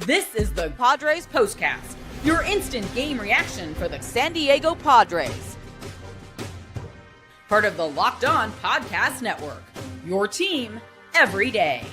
This is the Padres POSTCAST, your instant game reaction for the San Diego Padres. Part of the Locked On Podcast Network, your team every day.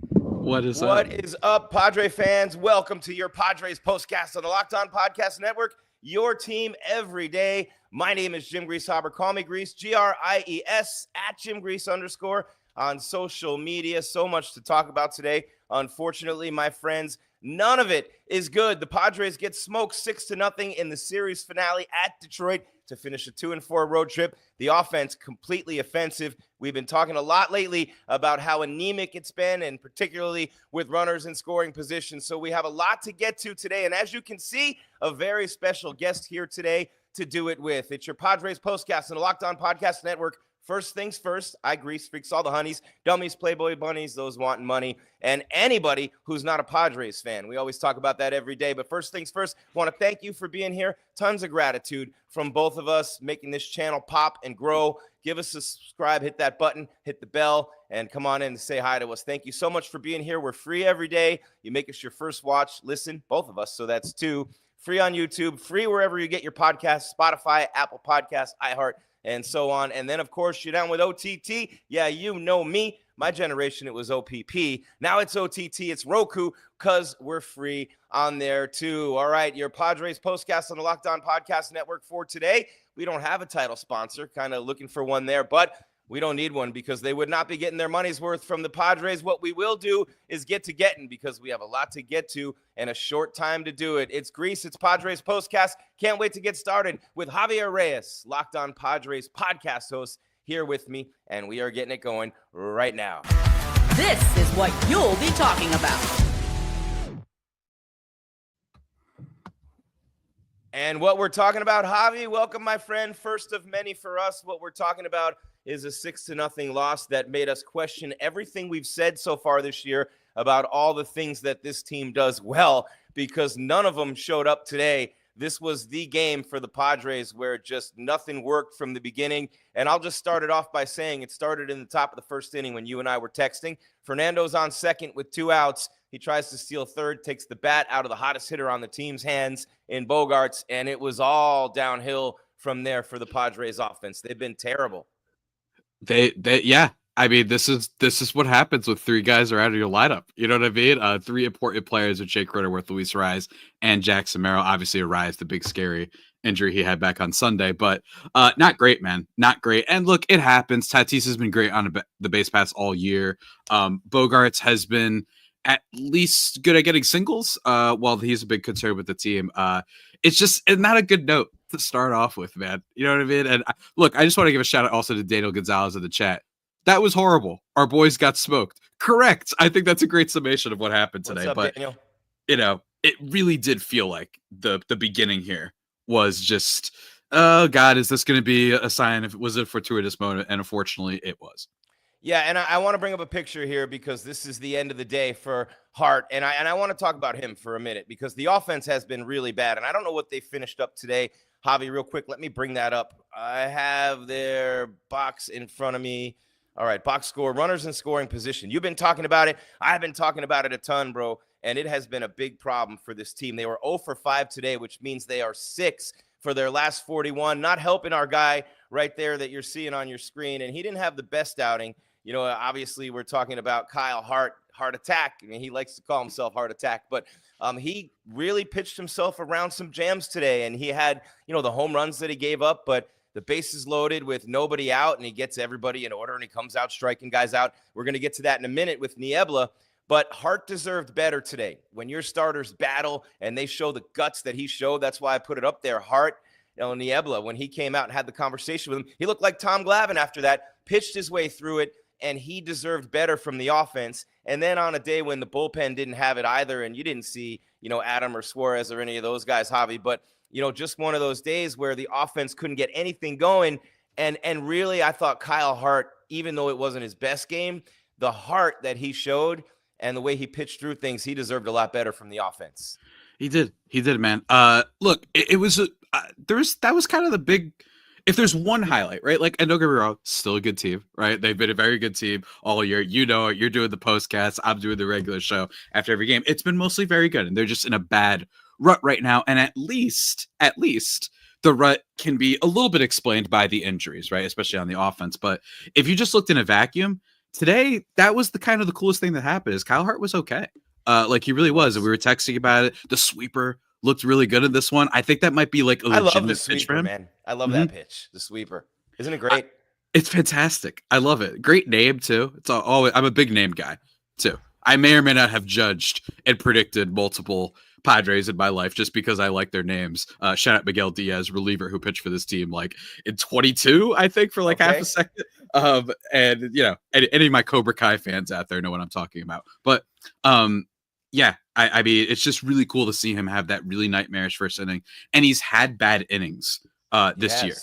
What is up, Padre fans? Welcome to your Padres POSTCAST on the Locked On Podcast Network, your team every day. My name is Jim Grease Hauber. Call me Grease, Gries, at Jim Grease _ on social media. So much to talk about today. Unfortunately, my friends, none of it is good. The Padres get smoked 6-0 in the series finale at Detroit to finish a 2-4 road trip. The offense completely offensive. We've been talking a lot lately about how anemic it's been, and particularly with runners in scoring position. So we have a lot to get to today. And as you can see, a very special guest here today to do it with. It's your Padres POSTCAST on the Locked On Podcast Network. First things first, I grease freaks all the honeys, dummies, Playboy bunnies, those wanting money, and anybody who's not a Padres fan. We always talk about that every day. But first things first, want to thank you for being here. Tons of gratitude from both of us, making this channel pop and grow. Give us a subscribe, hit that button, hit the bell, and come on in and say hi to us. Thank you so much for being here. We're free every day. You make us your first watch, listen, both of us, so that's 2. Free on YouTube, free wherever you get your podcasts, Spotify, Apple Podcasts, iHeart, and so on. And then, of course, you're down with OTT. Yeah, you know me. My generation, it was OPP. Now it's OTT. It's Roku, because we're free on there, too. All right, your Padres POSTCAST on the Locked On Podcast Network for today. We don't have a title sponsor. Kind of looking for one there, but we don't need one because they would not be getting their money's worth from the Padres. What we will do is get to getting, because we have a lot to get to and a short time to do it. It's Grease. It's Padres POSTCAST. Can't wait to get started with Javier Reyes, Locked On Padres podcast host, here with me, and we are getting it going right now. This is what you'll be talking about. And what we're talking about, Javi, welcome, my friend. First of many for us. What we're talking about is a 6-0 loss that made us question everything we've said so far this year about all the things that this team does well, because none of them showed up today. This was the game for the Padres where just nothing worked from the beginning. And I'll just start it off by saying it started in the top of the first inning when you and I were texting. Fernando's on second with 2 outs. He tries to steal third, takes the bat out of the hottest hitter on the team's hands in Bogaerts, and it was all downhill from there for the Padres offense. They've been terrible. Yeah. I mean, this is what happens when 3 guys are out of your lineup. You know what I mean? 3 important players with Jake Cronenworth, Luis Rise, and Jack Samaro. Obviously, Rise, the big scary injury he had back on Sunday, but not great, man. Not great. And look, it happens. Tatis has been great on the base paths all year. Bogaerts has been at least good at getting singles, while he's a big concern with the team. It's just not a good note to start off with, man. You know what I mean? And look, I just want to give a shout out also to Daniel Gonzalez in the chat. That was horrible. Our boys got smoked. Correct. I think that's a great summation of what happened today. What's up, but Daniel? You know, it really did feel like the beginning here was just, oh God, is this going to be a sign if it was a fortuitous moment? And unfortunately, it was. Yeah, and I want to bring up a picture here because this is the end of the day for Hart, and I want to talk about him for a minute because the offense has been really bad, and I don't know what they finished up today. Javi, real quick, let me bring that up. I have their box in front of me. All right, box score, runners in scoring position. You've been talking about it. I've been talking about it a ton, bro, and it has been a big problem for this team. They were 0 for 5 today, which means they are 6 for their last 41. Not helping our guy right there that you're seeing on your screen, and he didn't have the best outing. You know, obviously we're talking about Kyle Hart, Heart Attack. I mean, he likes to call himself Heart Attack, but he really pitched himself around some jams today, and he had, you know, the home runs that he gave up, but the bases loaded with nobody out, and he gets everybody in order, and he comes out striking guys out. We're going to get to that in a minute with Niebla, but Hart deserved better today. When your starters battle and they show the guts that he showed, that's why I put it up there. Hart, you know, Niebla, when he came out and had the conversation with him, he looked like Tom Glavine after that, pitched his way through it, and he deserved better from the offense. And then on a day when the bullpen didn't have it either, and you didn't see, you know, Adam or Suarez or any of those guys, Javi, but, you know, just one of those days where the offense couldn't get anything going. And really, I thought Kyle Hart, even though it wasn't his best game, the heart that he showed and the way he pitched through things, he deserved a lot better from the offense. He did, man. Look, it was that was kind of the big if there's one highlight, right? Like, and don't get me wrong, still a good team, right? They've been a very good team all year. You know it. You're doing the postcast. I'm doing the regular show after every game. It's been mostly very good, and they're just in a bad rut right now. And at least, the rut can be a little bit explained by the injuries, right? Especially on the offense. But if you just looked in a vacuum today, that was the kind of the coolest thing that happened. Is Kyle Hart was okay, like he really was, and we were texting about it. The sweeper looked really good in this one. I think that might be like a legitimate I love the pitch for sweeper, him. man. I love that pitch, the sweeper. Isn't it great? It's fantastic. I love it. Great name too. It's always, I'm a big name guy too. I may or may not have judged and predicted multiple Padres in my life just because I like their names. Shout out Miguel Diaz, reliever who pitched for this team like in 22, I think, for like half a second. And you know, any of my Cobra Kai fans out there know what I'm talking about. But yeah, I mean, it's just really cool to see him have that really nightmarish first inning, and he's had bad innings this year,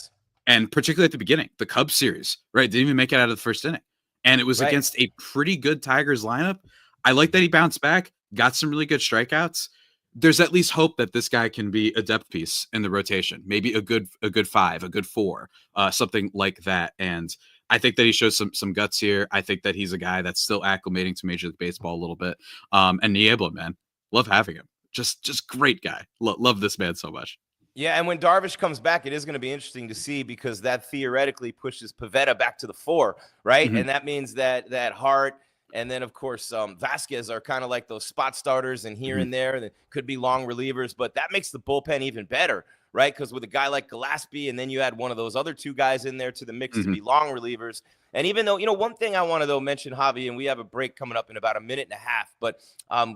and particularly at the beginning, the Cubs series, right? Didn't even make it out of the first inning, and it was against a pretty good Tigers lineup. I like that he bounced back, got some really good strikeouts. There's at least hope that this guy can be a depth piece in the rotation, maybe a good 5, a good 4, something like that. And I think that he shows some guts here. I think that he's a guy that's still acclimating to Major League Baseball a little bit. And Niebla, man, love having him. Just great guy. Love this man so much. Yeah, and when Darvish comes back, it is going to be interesting to see because that theoretically pushes Pivetta back to the 4, right? Mm-hmm. And that means that Hart and then, of course, Vasquez are kind of like those spot starters and here and there. That could be long relievers, but that makes the bullpen even better, right? Because with a guy like Gillespie, and then you add one of those other 2 guys in there to the mix to be long relievers. And even though, you know, one thing I want to, though, mention, Javi, and we have a break coming up in about a minute and a half, but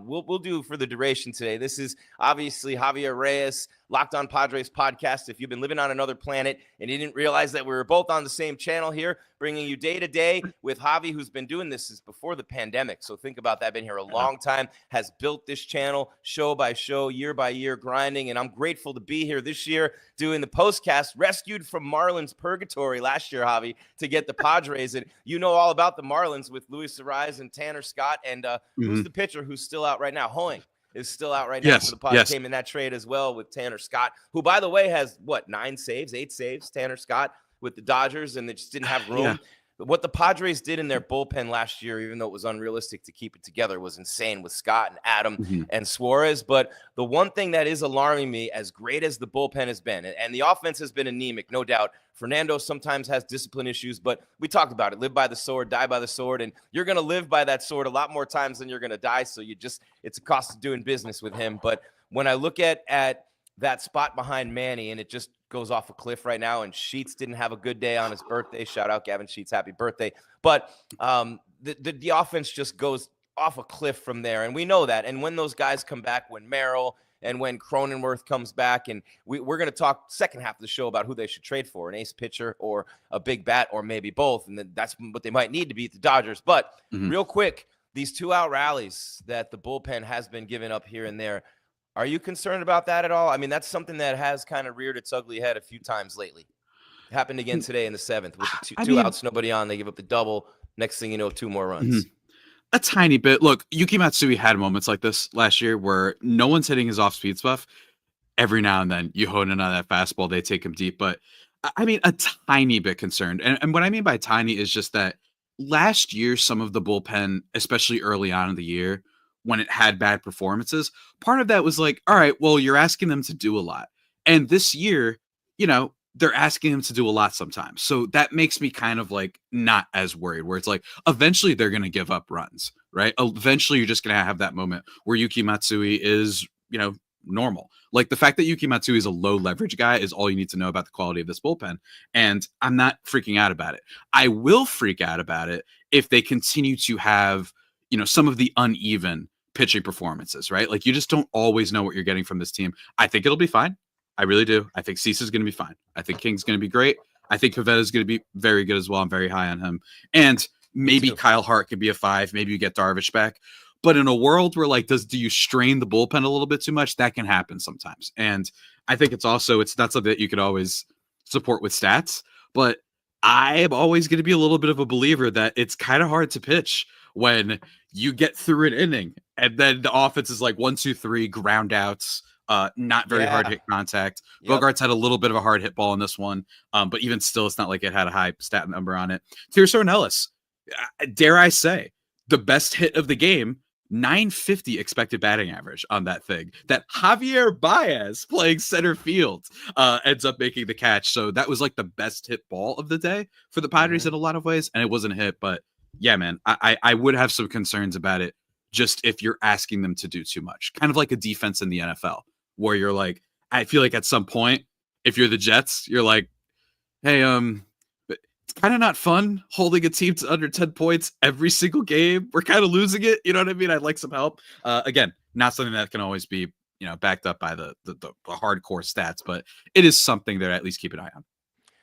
we'll do for the duration today. This is obviously Javier Reyes, Locked On Padres podcast. If you've been living on another planet and you didn't realize that we were both on the same channel here, bringing you day to day with Javi, who's been doing this since before the pandemic. So think about that. Been here a long time, has built this channel show by show, year by year, grinding. And I'm grateful to be here this year doing the postcast, rescued from Marlins purgatory last year, Javi, to get the Padres. And you know all about the Marlins with Luis Ariz and Tanner Scott. And who's the pitcher who's still out right now? Hoeing is still out right now for the Padres. Came in that trade as well with Tanner Scott, who, by the way, has, 8 saves, Tanner Scott with the Dodgers, and they just didn't have room. Yeah. But what the Padres did in their bullpen last year, even though it was unrealistic to keep it together, was insane with Scott and Adam and Suarez. But the one thing that is alarming me, as great as the bullpen has been, and the offense has been anemic, no doubt. Fernando sometimes has discipline issues, but we talked about it. Live by the sword, die by the sword. And you're going to live by that sword a lot more times than you're going to die. So it's a cost of doing business with him. But when I look at that spot behind Manny, and it just goes off a cliff right now, and Sheets didn't have a good day on his birthday. Shout out Gavin Sheets, happy birthday. But the offense just goes off a cliff from there, and we know that. And when those guys come back, when Merrill and when Cronenworth comes back, and we're going to talk second half of the show about who they should trade for, an ace pitcher or a big bat or maybe both, and then that's what they might need to beat the Dodgers. But real quick, these 2-out rallies that the bullpen has been giving up here and there, are you concerned about that at all? I mean, that's something that has kind of reared its ugly head a few times lately. It happened again today in the 7th with the two outs, nobody on. They give up the double. Next thing you know, 2 more runs. A tiny bit. Look, Yuki Matsui had moments like this last year where no one's hitting his off-speed stuff. Every now and then you hone in on that fastball, they take him deep. But I mean, a tiny bit concerned. And what I mean by tiny is just that last year, some of the bullpen, especially early on in the year, when it had bad performances, part of that was like, all right, well, you're asking them to do a lot. And this year, you know, they're asking them to do a lot sometimes. So that makes me kind of like not as worried, where it's like, eventually they're going to give up runs, right? Eventually you're just going to have that moment where Yuki Matsui is, you know, normal. Like the fact that Yuki Matsui is a low leverage guy is all you need to know about the quality of this bullpen. And I'm not freaking out about it. I will freak out about it if they continue to have, you know, some of the uneven pitching performances, right? Like you just don't always know what you're getting from this team. I think it'll be fine. I really do. I think Cease is going to be fine. I think King's going to be great. I think Pivetta is going to be very good as well. I'm very high on him. And maybe Kyle Hart could be a 5. Maybe you get Darvish back. But in a world where like, do you strain the bullpen a little bit too much? That can happen sometimes. And I think it's not something that you could always support with stats. But I am always going to be a little bit of a believer that it's kind of hard to pitch when you get through an inning and then the offense is like 1, 2, 3 ground outs, Not very hard hit contact. Yep. Bogarts had a little bit of a hard hit ball in this one, but even still, it's not like it had a high stat number on it. Tirso and Ellis, dare I say, the best hit of the game. 950 expected batting average on that thing that Javier Baez playing center field ends up making the catch. So that was like the best hit ball of the day for the Padres in a lot of ways. And it wasn't a hit, but yeah, man, I would have some concerns about it. Just if you're asking them to do too much, kind of like a defense in the NFL where you're like, I feel like at some point, if you're the Jets, you're like, hey, it's kind of not fun holding a team to under 10 points every single game. We're kind of losing it. You know what I mean? I'd like some help. Again, not something that can always be, backed up by the hardcore stats, but it is something that I at least keep an eye on.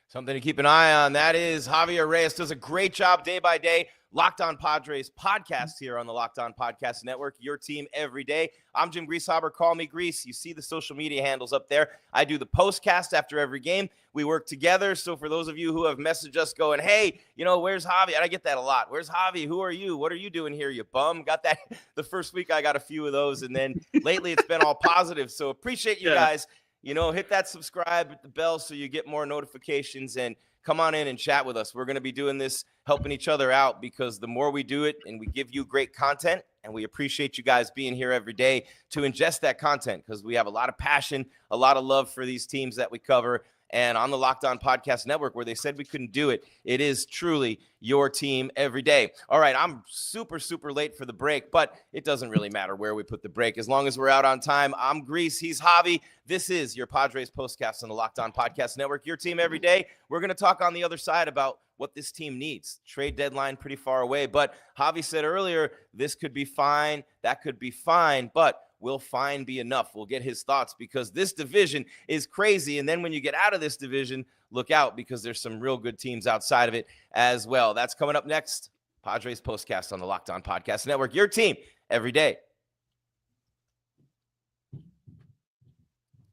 Something to keep an eye on. That is Javier Reyes. Does a great job day by day. Locked On Padres podcast here on the Locked On Podcast Network, your team every day. I'm Jim Greasehaber. Call me Grease. You see the social media handles up there. I do the postcast after every game. We work together. So for those of you who have messaged us going, hey, where's Javi? And I get that a lot. Where's Javi? Who are you? What are you doing here, you bum? Got that the first week I got a few of those. And then lately it's been all positive. So appreciate you guys. Hit that subscribe, hit the bell so you get more notifications and come on in and chat with us. We're going to be doing this, helping each other out, because the more we do it and we give you great content, and we appreciate you guys being here every day to ingest that content, because we have a lot of passion, a lot of love for these teams that we cover. And on the Locked On Podcast Network, where they said we couldn't do it, it is truly your team every day. All right, I'm super, super late for the break, but it doesn't really matter where we put the break. As long as we're out on time, I'm Grease, he's Javi. This is your Padres Postcast on the Locked On Podcast Network, your team every day. We're going to talk on the other side about what this team needs. Trade deadline pretty far away, but Javi said earlier, this could be fine, that could be fine, but will fine be enough? We'll get his thoughts, because this division is crazy. And then when you get out of this division, look out, because there's some real good teams outside of it as well. That's coming up next. Padres Postcast on the Locked On Podcast Network, your team every day.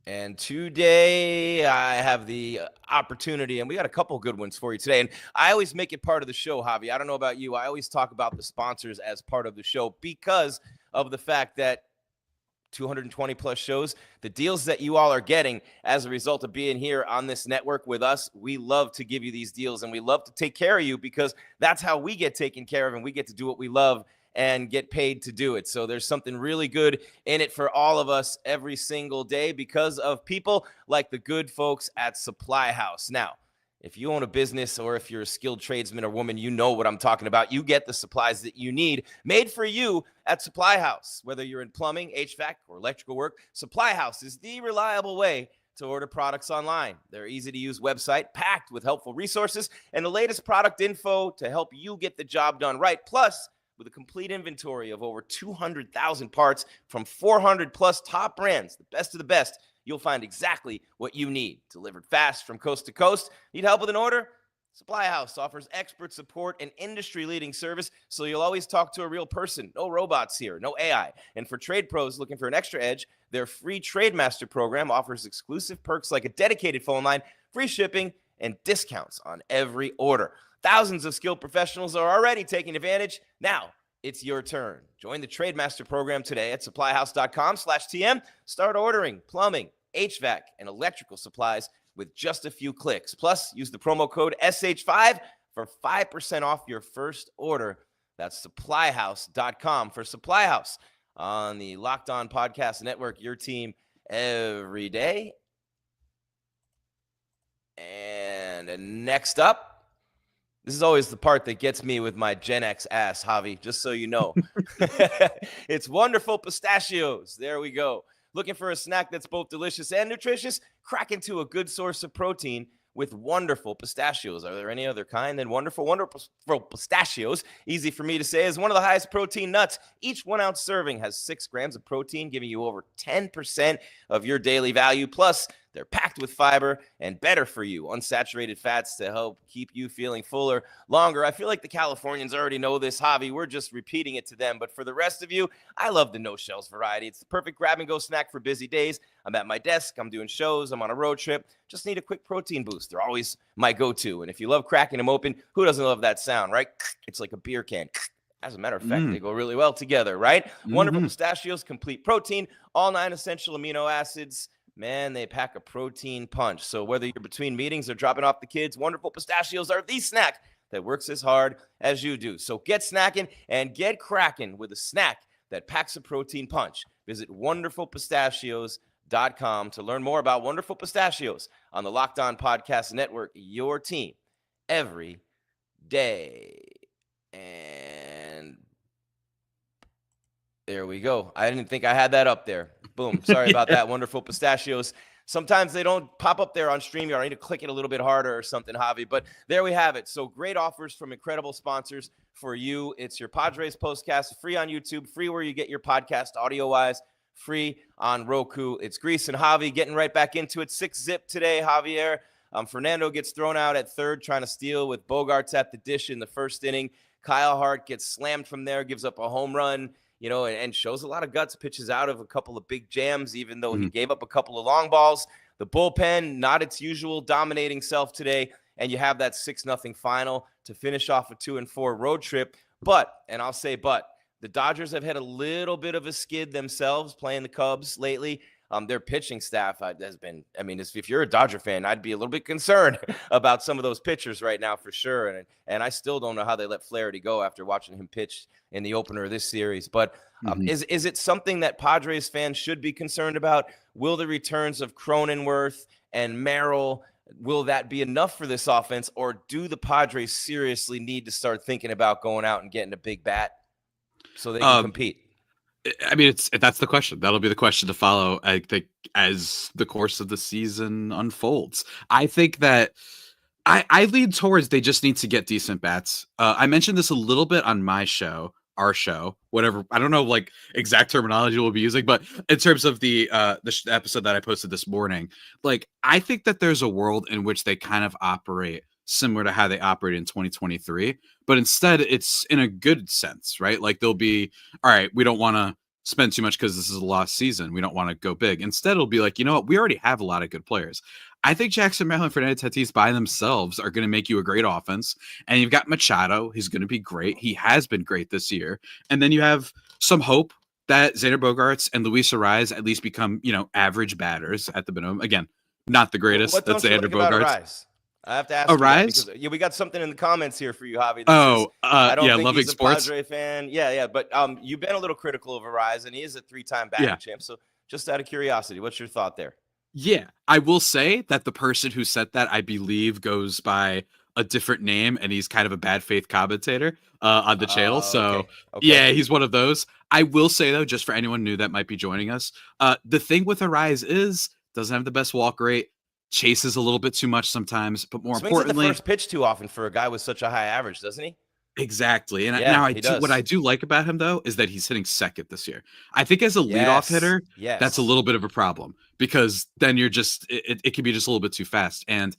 And today I have the opportunity, and we got a couple good ones for you today. And I always make it part of the show, Javi. I don't know about you. I always talk about the sponsors as part of the show because of the fact that 220 plus shows, the deals that you all are getting as a result of being here on this network with us. We love to give you these deals, and we love to take care of you, because that's how we get taken care of, and we get to do what we love and get paid to do it. So there's something really good in it for all of us every single day, because of people like the good folks at Supply House. Now, if you own a business, or if you're a skilled tradesman or woman, you know what I'm talking about. You get the supplies that you need made for you at Supply House. Whether you're in plumbing, HVAC, or electrical work, Supply House is the reliable way to order products online. Their easy-to-use website, packed with helpful resources and the latest product info to help you get the job done right. Plus, with a complete inventory of over 200,000 parts from 400 plus top brands, the best of the best, you'll find exactly what you need, delivered fast from coast to coast. Need help with an order? Supply House offers expert support and industry-leading service, so you'll always talk to a real person. No robots here, no AI. And for trade pros looking for an extra edge, their free Trade Master program offers exclusive perks like a dedicated phone line, free shipping, and discounts on every order. Thousands of skilled professionals are already taking advantage. Now, it's your turn. Join the Trade Master program today at supplyhouse.com/TM. Start ordering plumbing, HVAC, and electrical supplies with just a few clicks. Plus, use the promo code SH5 for 5% off your first order. That's supplyhouse.com. For Supply House on the Locked On Podcast Network, your team every day. And next up, this is always the part that gets me with my Gen X ass, Javi, just so you know. It's Wonderful Pistachios. There we go. Looking for a snack that's both delicious and nutritious? Crack into a good source of protein with Wonderful Pistachios. Are there any other kind than Wonderful Pistachios? Easy for me to say, is one of the highest protein nuts. Each 1 ounce serving has 6 grams of protein, giving you over 10% of your daily value. Plus, they're packed with fiber and better for you, unsaturated fats to help keep you feeling fuller longer. I feel like the Californians already know this, Javi. We're just repeating it to them. But for the rest of you, I love the no-shells variety. It's the perfect grab-and-go snack for busy days. I'm at my desk, I'm doing shows, I'm on a road trip. Just need a quick protein boost. They're always my go-to. And if you love cracking them open, who doesn't love that sound, right? It's like a beer can. As a matter of fact, they go really well together, right? Wonderful Pistachios, complete protein, all 9 essential amino acids. Man, they pack a protein punch. So whether you're between meetings or dropping off the kids, Wonderful Pistachios are the snack that works as hard as you do. So get snacking and get cracking with a snack that packs a protein punch. Visit wonderfulpistachios.com to learn more about Wonderful Pistachios on the Locked On Podcast Network, your team every day. And there we go. I didn't think I had that up there. Boom. Sorry about that. Wonderful Pistachios. Sometimes they don't pop up there on StreamYard. I need to click it a little bit harder or something, Javi. But there we have it. So great offers from incredible sponsors for you. It's your Padres Postcast, free on YouTube, free where you get your podcast audio-wise, free on Roku. It's Grease and Javi getting right back into it. 6-zip today, Javier. Fernando gets thrown out at third, trying to steal with Bogarts at the dish in the first inning. Kyle Hart gets slammed from there, gives up a home run, and shows a lot of guts, pitches out of a couple of big jams, even though he gave up a couple of long balls. The bullpen, not its usual dominating self today, and you have that 6-0 final to finish off a 2-4 road trip. But the Dodgers have had a little bit of a skid themselves playing the Cubs lately. Their pitching staff has been, if you're a Dodger fan, I'd be a little bit concerned about some of those pitchers right now for sure. And I still don't know how they let Flaherty go after watching him pitch in the opener of this series. But is it something that Padres fans should be concerned about? Will the returns of Cronenworth and Merrill, will that be enough for this offense? Or do the Padres seriously need to start thinking about going out and getting a big bat so they can compete? That's the question. That'll be the question to follow, I think, as the course of the season unfolds. I think that I lean towards they just need to get decent bats. I mentioned this a little bit on my show, our show, whatever. I don't know exact terminology we'll be using, but in terms of the episode that I posted this morning, I think that there's a world in which they kind of operate similar to how they operated in 2023, but instead it's in a good sense, right? They'll be, all right, we don't want to spend too much because this is a lost season. We don't want to go big. Instead, it'll be you know what? We already have a lot of good players. I think Jackson Merrill and Fernando Tatis by themselves are going to make you a great offense. And you've got Machado. He's going to be great. He has been great this year. And then you have some hope that Xander Bogaerts and Luis Arraez at least become, average batters at the minimum. Again, not the greatest. What That's don't you Xander like about Bogaerts. Arraez? I have to ask you that because we got something in the comments here for you, Javi. I don't think loving he's a sports. Padre fan. Yeah, but you've been a little critical of Arraez, and he is a 3-time batting champ. So just out of curiosity, what's your thought there? Yeah, I will say that the person who said that, I believe, goes by a different name, and he's kind of a bad faith commentator on the channel. So yeah, he's one of those. I will say though, just for anyone new that might be joining us, the thing with Arraez is doesn't have the best walk rate. Chases a little bit too much sometimes, but more importantly, the first pitch too often for a guy with such a high average, doesn't he? Exactly. And what I do like about him though is that he's hitting second this year. I think as a leadoff hitter, that's a little bit of a problem because then you're just it can be just a little bit too fast. And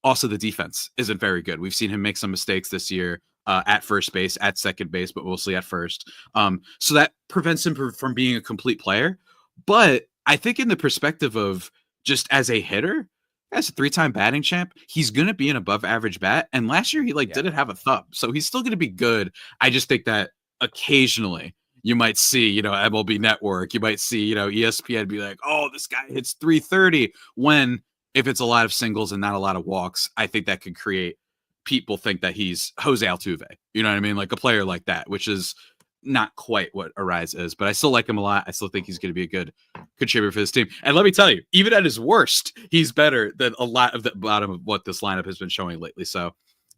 also the defense isn't very good. We've seen him make some mistakes this year at first base, at second base, but mostly at first. So that prevents him from being a complete player. But I think in the perspective of just as a hitter, as a 3-time batting champ, he's going to be an above average bat. And last year he didn't have a thumb. So he's still going to be good. I just think that occasionally you might see, MLB Network, you might see, ESPN be like, oh, this guy hits 330 when if it's a lot of singles and not a lot of walks, I think that could create people think that he's Jose Altuve. You know what I mean? Like a player like that, which is not quite what Arraez is, but I still like him a lot. I still think he's going to be a good contributor for this team. And let me tell you, even at his worst, he's better than a lot of the bottom of what this lineup has been showing lately. So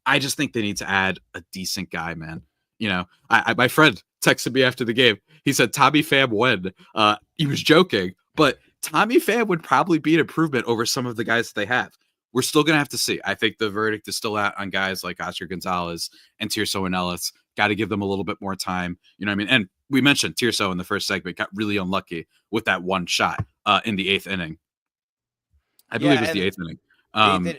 I just think they need to add a decent guy, man. My friend texted me after the game. He said, Tommy Pham when? He was joking, but Tommy Pham would probably be an improvement over some of the guys that they have. We're still going to have to see. I think the verdict is still out on guys like Oscar Gonzalez and Tirso and Ellis. Got to give them a little bit more time. You know what I mean? And we mentioned Tirso in the first segment got really unlucky with that one shot in the 8th inning. I believe it was the 8th inning.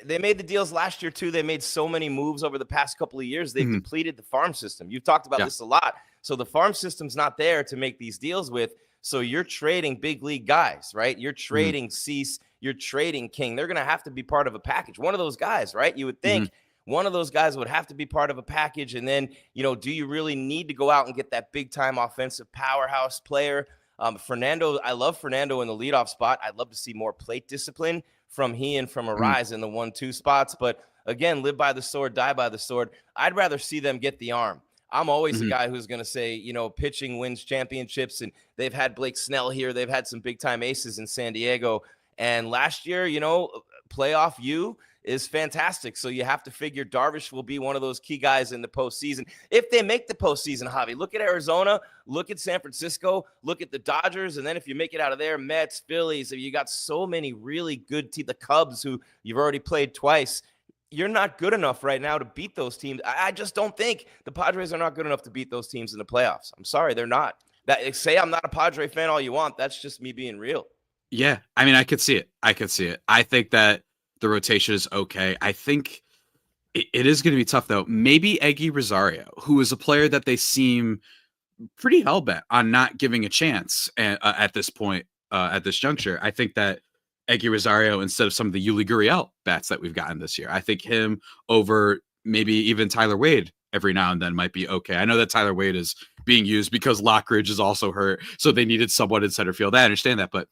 They made the deals last year too. They made so many moves over the past couple of years. They've depleted the farm system. You've talked about this a lot. So the farm system's not there to make these deals with. So you're trading big league guys, right? You're trading Cease. You're trading King. They're going to have to be part of a package. One of those guys, right? You would think one of those guys would have to be part of a package. And then, do you really need to go out and get that big time offensive powerhouse player? Fernando, I love Fernando in the leadoff spot. I'd love to see more plate discipline from he and from Arise in the 1-2 spots. But again, live by the sword, die by the sword. I'd rather see them get the arm. I'm always the guy who's going to say, pitching wins championships, and they've had Blake Snell here. They've had some big time aces in San Diego. And last year, playoff U is fantastic. So you have to figure Darvish will be one of those key guys in the postseason. If they make the postseason, Javi, look at Arizona, look at San Francisco, look at the Dodgers. And then if you make it out of there, Mets, Phillies, you got so many really good teams, the Cubs, who you've already played twice. You're not good enough right now to beat those teams. I just don't think the Padres are not good enough to beat those teams in the playoffs. I'm sorry, they're not. Say I'm not a Padre fan all you want. That's just me being real. Yeah, I mean, I could see it. I think that the rotation is okay. I think it is going to be tough, though. Maybe Eggy Rosario, who is a player that they seem pretty hell-bent on not giving a chance at this point, at this juncture. I think that Eggy Rosario, instead of some of the Yuli Gurriel bats that we've gotten this year, I think him over maybe even Tyler Wade every now and then might be okay. I know that Tyler Wade is being used because Lockridge is also hurt, so they needed someone in center field. I understand that, but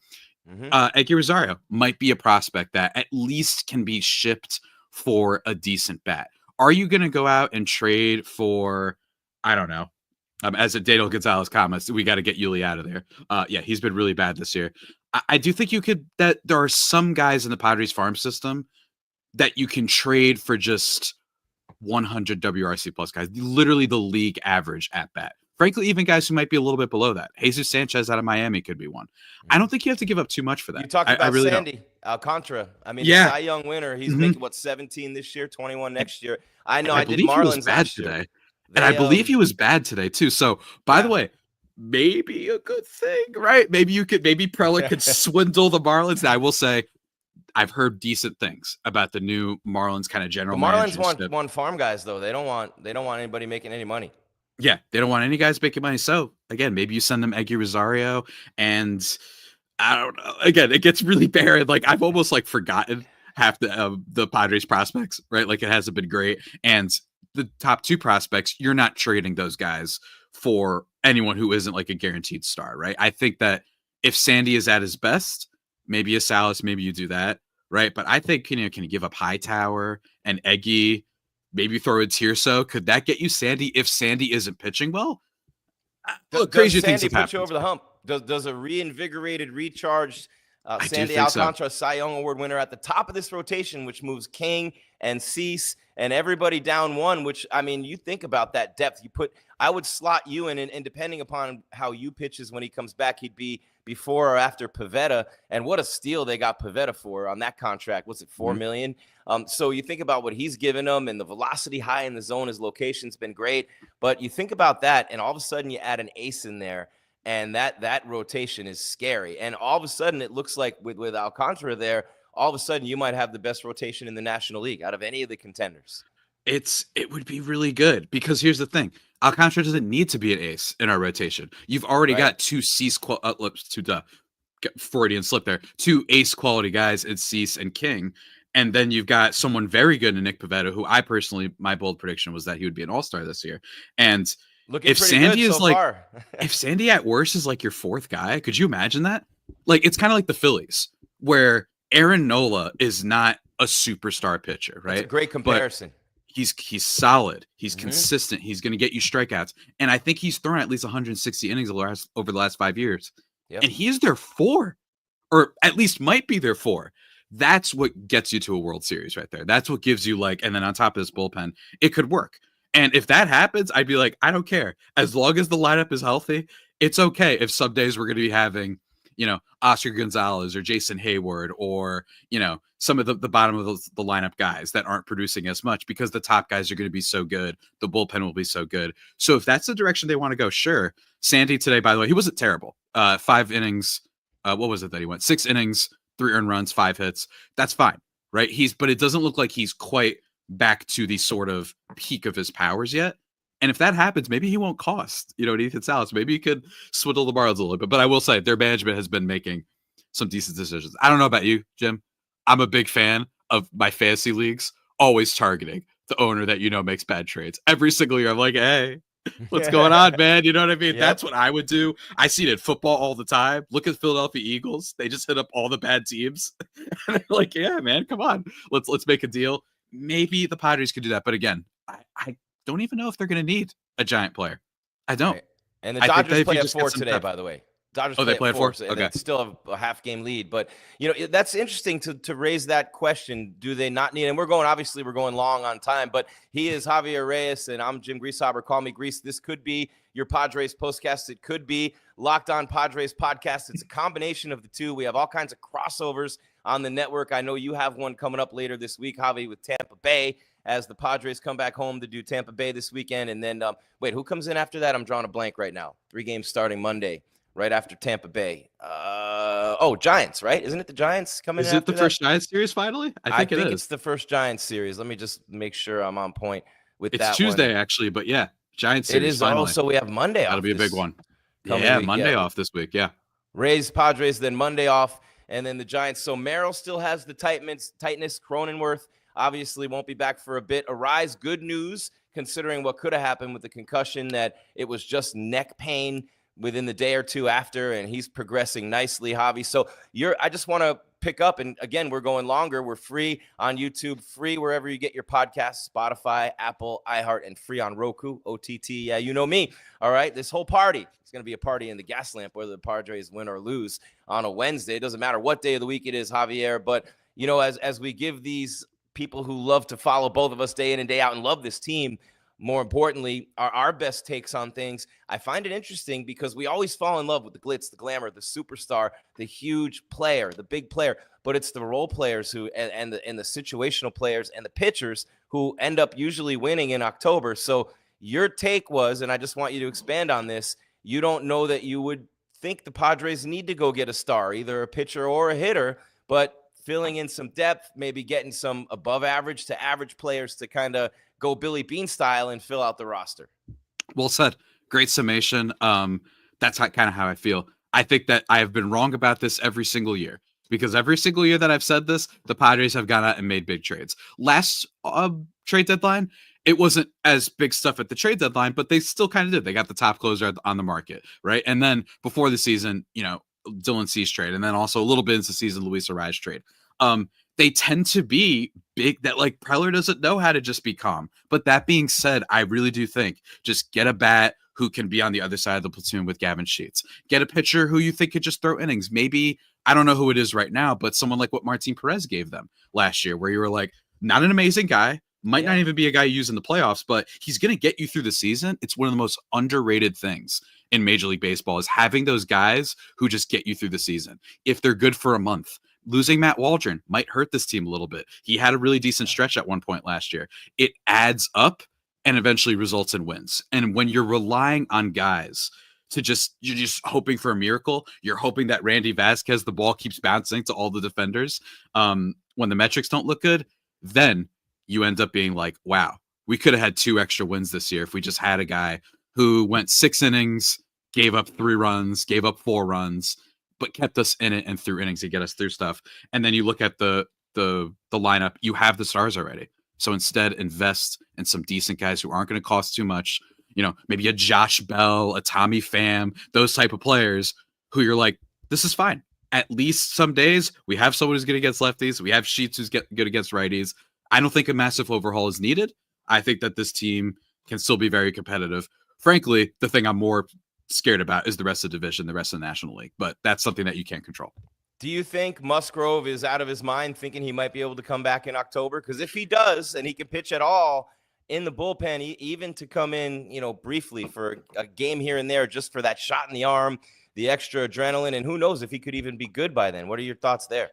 Eggy Rosario might be a prospect that at least can be shipped for a decent bat. Are you going to go out and trade for, I don't know, as a Daniel Gonzalez comments, we got to get Yuli out of there. Yeah, he's been really bad this year. I do think that there are some guys in the Padres farm system that you can trade for just 100 WRC plus guys, literally the league average at bat. Frankly, even guys who might be a little bit below that. Jesus Sanchez out of Miami could be one. I don't think you have to give up too much for that. You talked about really Sandy Alcantara. I mean, yeah. The Cy Young winner. He's making, 17 this year, 21 next year. I know. I did Marlins Marlins he was bad today. And I believe he was bad today, too. So, by the way, maybe a good thing, right? Maybe Preller could swindle the Marlins. Now, I will say, I've heard decent things about the new Marlins kind of general. The Marlins want farm guys, though. They don't want anybody making any money. Yeah, they don't want any guys making money. So again, maybe you send them Eggy Rosario, and I don't know. Again, it gets really barren. Like I've almost forgotten half the Padres prospects, right? Like it hasn't been great. And the top two prospects, you're not trading those guys for anyone who isn't a guaranteed star, right? I think that if Sandy is at his best, maybe a Salas, maybe you do that, right? But I think can you give up Hightower and Eggy? Maybe throw in Tirso. Could that get you Sandy if Sandy isn't pitching well? Crazy things have happened. Put you over the hump? Does a reinvigorated, recharged Sandy so. Alcantara, Cy Young Award winner at the top of this rotation, which moves King and Cease and everybody down one, which, I mean, you think about that depth. I would slot you in, and depending upon how you pitches when he comes back, he'd be before or after Pivetta. And what a steal they got Pivetta for on that contract. Was it $4 million? So you think about what he's given them, and the velocity high in the zone, his location's been great. But you think about that, and all of a sudden you add an ace in there, and that rotation is scary. And all of a sudden it looks like with Alcantara there, all of a sudden you might have the best rotation in the National League out of any of the contenders. It would be really good, because here's the thing. Alcantara doesn't need to be an ace in our rotation. You've already got two Freudian slip there, two ace quality guys in Cease and King. And then you've got someone very good in Nick Pivetta, who I personally, my bold prediction was that he would be an all-star this year. And looking if Sandy is so far. If Sandy at worst is your fourth guy, could you imagine that? It's kind of like the Phillies, where Aaron Nola is not a superstar pitcher, right? That's a great comparison. But he's solid. He's consistent. He's going to get you strikeouts. And I think he's thrown at least 160 innings over the last 5 years. Yep. And he is their 4, or at least might be their 4. That's what gets you to a World Series right there. That's what gives you and then on top of this bullpen, it could work. And if that happens, I'd be I don't care. As long as the lineup is healthy, it's okay if some days we're going to be having, Oscar Gonzalez or Jason Hayward or, some of the bottom of the lineup guys that aren't producing as much, because the top guys are going to be so good. The bullpen will be so good. So if that's the direction they want to go, sure. Sandy today, by the way, he wasn't terrible. 5 innings. What was it that he went? 6 innings, 3 earned runs, 5 hits. That's fine, right? But it doesn't look like he's quite back to the sort of peak of his powers yet. And if that happens, maybe he won't cost, Ethan Salas. Maybe he could swindle the Marlins a little bit. But I will say their management has been making some decent decisions. I don't know about you, Jim. I'm a big fan of my fantasy leagues always targeting the owner that makes bad trades. Every single year, I'm like, hey, what's going on, man? You know what I mean? Yep. That's what I would do. I see it in football all the time. Look at Philadelphia Eagles. They just hit up all the bad teams. And they're like, yeah, man, come on. Let's make a deal. Maybe the Padres could do that. But again, I don't even know if they're going to need a giant player. I don't. Right. And the Dodgers play at 4 today, by the way. Dodgers they play at 4? And okay. they still have a half-game lead. But, that's interesting to raise that question. Do they not need – and we're going long on time. But he is Javier Reyes, and I'm Jim Greasehaber. Call me Grease. This could be your Padres postcast. It could be Locked On Padres podcast. It's a combination of the two. We have all kinds of crossovers on the network. I know you have one coming up later this week, Javi, with Tampa Bay, as the Padres come back home to do Tampa Bay this weekend. And then, wait, who comes in after that? I'm drawing a blank right now. 3 games starting Monday, right after Tampa Bay. Giants, right? Isn't it the Giants coming in after that? Is it the first Giants series finally? I think it's the first Giants series. Let me just make sure I'm on point with that. It's Tuesday, actually, but yeah, Giants series. It is finally. Also, we have Monday off. That'll be a big one. Yeah, Monday off this week, yeah. Rays, Padres, then Monday off, and then the Giants. So Merrill still has the tightness. Cronenworth obviously won't be back for a bit. Arise, good news, considering what could have happened with the concussion, that it was just neck pain within the day or two after, and he's progressing nicely, Javi. So I just want to pick up, and again, we're going longer. We're free on YouTube, free wherever you get your podcasts, Spotify, Apple, iHeart, and free on Roku, OTT. Yeah, you know me. All right, this whole party is going to be a party in the gas lamp, whether the Padres win or lose on a Wednesday. It doesn't matter what day of the week it is, Javier. But, as we give these people who love to follow both of us day in and day out and love this team, more importantly, our best takes on things, I find it interesting because we always fall in love with the glitz, the glamour, the superstar, the huge player, the big player. But it's the role players who and the situational players and the pitchers who end up usually winning in October. So your take was, and I just want you to expand on this, you don't know that you would think the Padres need to go get a star, either a pitcher or a hitter, but filling in some depth, maybe getting some above average to average players to kind of go Billy Bean style and fill out the roster. Well said. Great summation. That's kind of how I feel. I think that I have been wrong about this every single year, because every single year that I've said this, the Padres have gone out and made big trades. Last trade deadline, it wasn't as big stuff at the trade deadline, but they still kind of did. They got the top closer on the market, right? And then before the season, Dylan Cease trade, and then also a little bit into the season, Luis Arraez trade. They tend to be big, that like Preller doesn't know how to just be calm. But that being said, I really do think just get a bat who can be on the other side of the platoon with Gavin Sheets. Get a pitcher who you think could just throw innings. Maybe, I don't know who it is right now, but someone like what Martin Perez gave them last year, where you were like, not an amazing guy, might not even be a guy you use in the playoffs, but he's going to get you through the season. It's one of the most underrated things in Major League Baseball is having those guys who just get you through the season. If they're good for a month. Losing Matt Waldron might hurt this team a little bit. He had a really decent stretch at one point last year. It adds up and eventually results in wins. And when you're relying on guys to you're just hoping for a miracle, you're hoping that Randy Vasquez, the ball keeps bouncing to all the defenders. When the metrics don't look good, then you end up being like, wow, we could have had 2 extra wins this year if we just had a guy who went 6 innings, gave up 3 runs, gave up 4 runs, but kept us in it and threw innings to get us through stuff. And then you look at the lineup, you have the stars already. So instead, invest in some decent guys who aren't going to cost too much. Maybe a Josh Bell, a Tommy Pham, those type of players who you're like, this is fine. At least some days we have someone who's good against lefties. We have Sheets who's good against righties. I don't think a massive overhaul is needed. I think that this team can still be very competitive. Frankly, the thing I'm more scared about is the rest of the division, the rest of the National League, but that's something that you can't control. Do you think Musgrove is out of his mind thinking he might be able to come back in October? Because if he does, and he can pitch at all in the bullpen, even to come in, briefly for a game here and there, just for that shot in the arm, the extra adrenaline, and who knows if he could even be good by then. What are your thoughts there?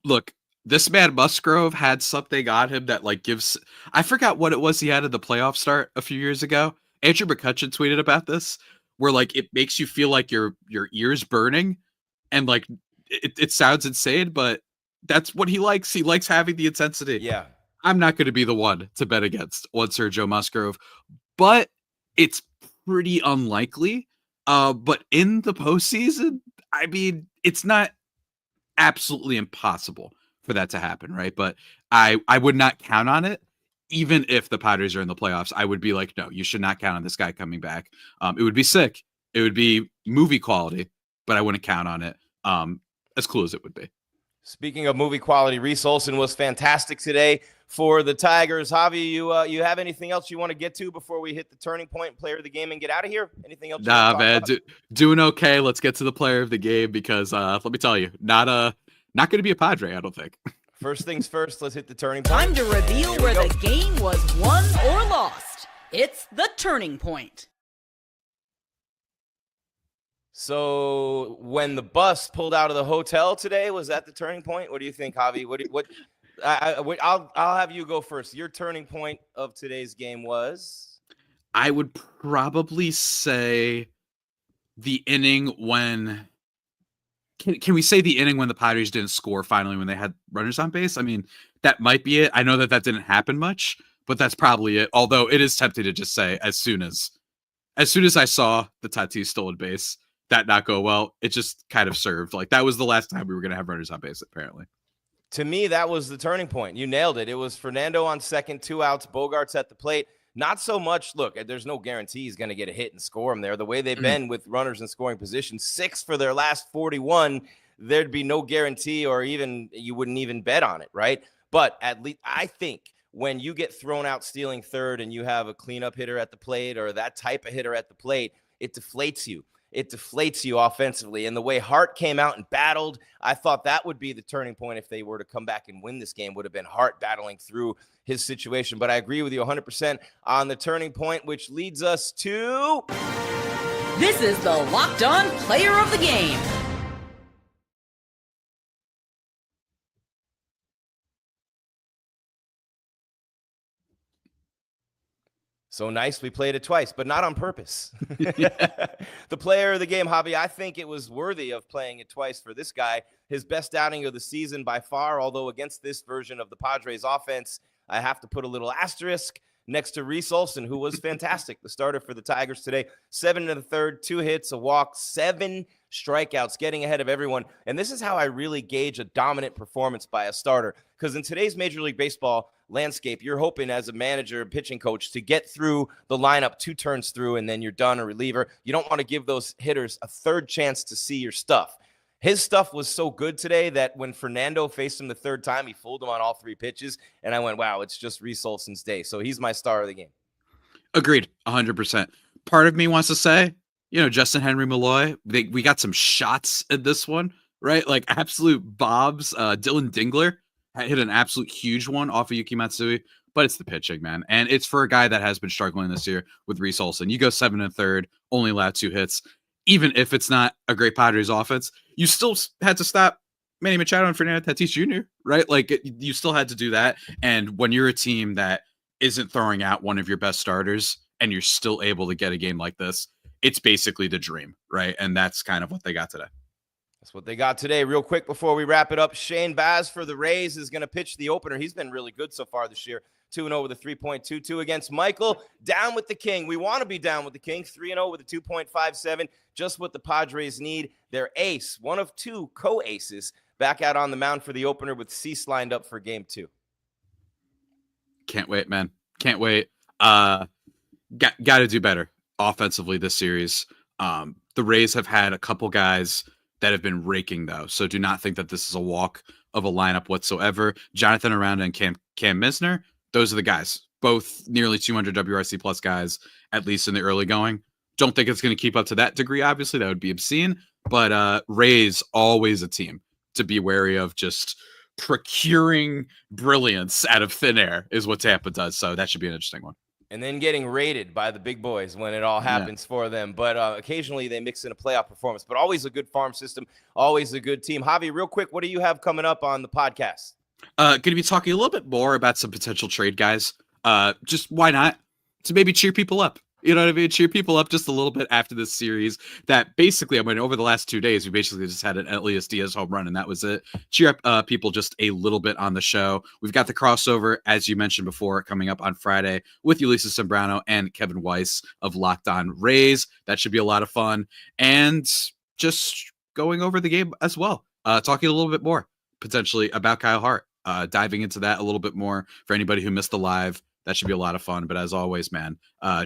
Look, this man Musgrove had something on him that gives, I forgot what it was he had in the playoff start a few years ago. Andrew McCutcheon tweeted about this, where it makes you feel like your ears burning, and it sounds insane, but that's what he likes. He likes having the intensity. Yeah. I'm not going to be the one to bet against Sergio Musgrove, but it's pretty unlikely. But in the postseason, I mean, it's not absolutely impossible for that to happen, right? But I would not count on it. even if the Padres are in the playoffs, I would be like, no, you should not count on this guy coming back. It would be sick. It would be movie quality, but I wouldn't count on it. As cool as it would be. Speaking of movie quality, Reese Olson was fantastic today for the Tigers. Javi, you have anything else you want to get to before we hit the turning point, player of the game, and get out of here? Anything else? Nah, man, doing okay. Let's get to the player of the game because let me tell you, not going to be a Padre, I don't think. First things first, let's hit the turning point. Time to reveal where the game was won or lost. It's the turning point. So when the bus pulled out of the hotel today, was that the turning point? What do you think, Javi? I'll have you go first. Your turning point of today's game was? I would probably say the inning when. Can we say the inning when the Padres didn't score finally when they had runners on base? I mean, that might be it. I know that didn't happen much, but that's probably it. Although it is tempting to just say as soon as I saw the Tatis stolen base, that not go well, it just kind of served. Like that was the last time we were going to have runners on base, apparently. To me, that was the turning point. You nailed it. It was Fernando on second, 2 outs, Bogarts at the plate. Not so much. Look, there's no guarantee he's going to get a hit and score him there. The way they've been with runners in scoring position, 6 for their last 41, there'd be no guarantee or even you wouldn't even bet on it, right? But at least I think when you get thrown out stealing third and you have a cleanup hitter at the plate or that type of hitter at the plate, it deflates you. It deflates you offensively. And the way Hart came out and battled, I thought that would be the turning point if they were to come back and win this game, would have been Hart battling through his situation. But I agree with you 100% on the turning point, which leads us to... This is the Locked On Player of the Game. So nice, we played it twice, but not on purpose. The player of the game, Javi, I think it was worthy of playing it twice for this guy. His best outing of the season by far, although against this version of the Padres offense, I have to put a little asterisk next to Reese Olson, who was fantastic, the starter for the Tigers today. 7 1/3, 2 hits, a walk, 7 strikeouts, getting ahead of everyone. And this is how I really gauge a dominant performance by a starter, because in today's Major League Baseball landscape, you're hoping as a manager and pitching coach to get through the lineup 2 turns through and then you're done, a reliever. You don't want to give those hitters a third chance to see your stuff. His stuff was so good today that when Fernando faced him the third time, he fooled him on all 3 pitches. And I went, wow, it's just Reese Olson's day. So he's my star of the game. Agreed, 100%. Part of me wants to say, Justin Henry Malloy, we got some shots at this one, right? Like absolute bobs. Dylan Dingler hit an absolute huge one off of Yuki Matsui, but it's the pitching, man. And it's for a guy that has been struggling this year with Reese Olson. You go 7 1/3, only allowed 2 hits. Even if it's not a great Padres offense, you still had to stop Manny Machado and Fernando Tatis Jr., right? Like you still had to do that. And when you're a team that isn't throwing out one of your best starters and you're still able to get a game like this, it's basically the dream, right? And that's kind of what they got today. That's what they got today. Real quick before we wrap it up, Shane Baz for the Rays is going to pitch the opener. He's been really good so far this year. 2-0 with a 3.22 against Michael. Down with the King. We want to be down with the King. 3-0 with a 2.57. Just what the Padres need. Their ace, one of 2 co-aces, back out on the mound for the opener with Cease lined up for game 2. Can't wait, man. Can't wait. Got to do better offensively this series. The Rays have had a couple guys that have been raking, though. So do not think that this is a walk of a lineup whatsoever. Jonathan Aranda and Cam Misner, those are the guys. Both nearly 200 WRC plus guys, at least in the early going. Don't think it's going to keep up to that degree, obviously. That would be obscene. But Rays, always a team to be wary of, just procuring brilliance out of thin air is what Tampa does. So that should be an interesting one. And then getting raided by the big boys when it all happens for them. But occasionally they mix in a playoff performance. But always a good farm system, always a good team. Javi, real quick, what do you have coming up on the podcast? Going to be talking a little bit more about some potential trade guys. Just why not? To maybe cheer people up. You know what I mean? Cheer people up just a little bit after this series that basically, over the last 2 days, we basically just had an Elias Diaz home run and that was it. Cheer up people just a little bit on the show. We've got the crossover, as you mentioned before, coming up on Friday with Ulysses Sembrano and Kevin Weiss of Locked On Rays. That should be a lot of fun. And just going over the game as well. Talking a little bit more potentially about Kyle Hart. Diving into that a little bit more for anybody who missed the live. That should be a lot of fun. But as always, man,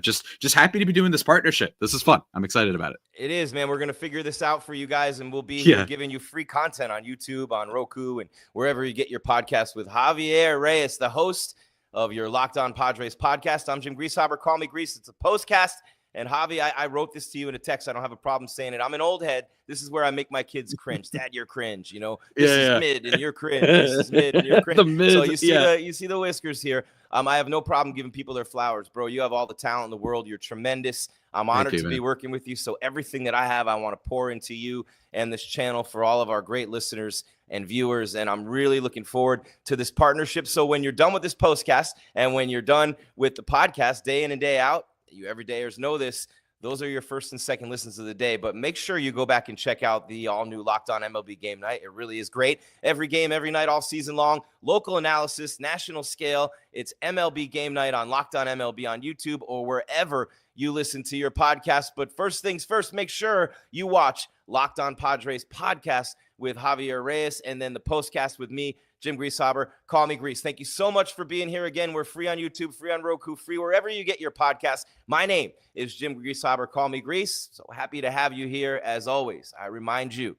just happy to be doing this partnership. This is fun. I'm excited about it. It is, man. We're going to figure this out for you guys, and we'll be here giving you free content on YouTube, on Roku, and wherever you get your podcast with Javier Reyes, the host of your Locked On Padres podcast. I'm Jim Greasehaber. Call me Grease. It's a postcast. And Javi, I wrote this to you in a text. I don't have a problem saying it. I'm an old head. This is where I make my kids cringe. Dad, you're cringe. You know, this is mid and you're cringe. This is mid and you're cringe. So you see the whiskers here. I have no problem giving people their flowers, bro. You have all the talent in the world. You're tremendous. I'm honored to be working with you. So everything that I have, I want to pour into you and this channel for all of our great listeners and viewers. And I'm really looking forward to this partnership. So when you're done with this postcast and when you're done with the podcast day in and day out, you everydayers know this, those are your first and second listens of the day. But make sure you go back and check out the all-new Locked On MLB Game Night. It really is great. Every game, every night, all season long. Local analysis, national scale. It's MLB Game Night on Locked On MLB on YouTube or wherever you listen to your podcast. But first things first, make sure you watch Locked On Padres podcast with Javier Reyes and then the postcast with me, Jim Greasehaber. Call me Grease. Thank you so much for being here again. We're free on YouTube, free on Roku, free wherever you get your podcasts. My name is Jim Greasehaber. Call me Grease. So happy to have you here. As always, I remind you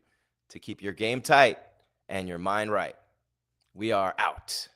to keep your game tight and your mind right. We are out.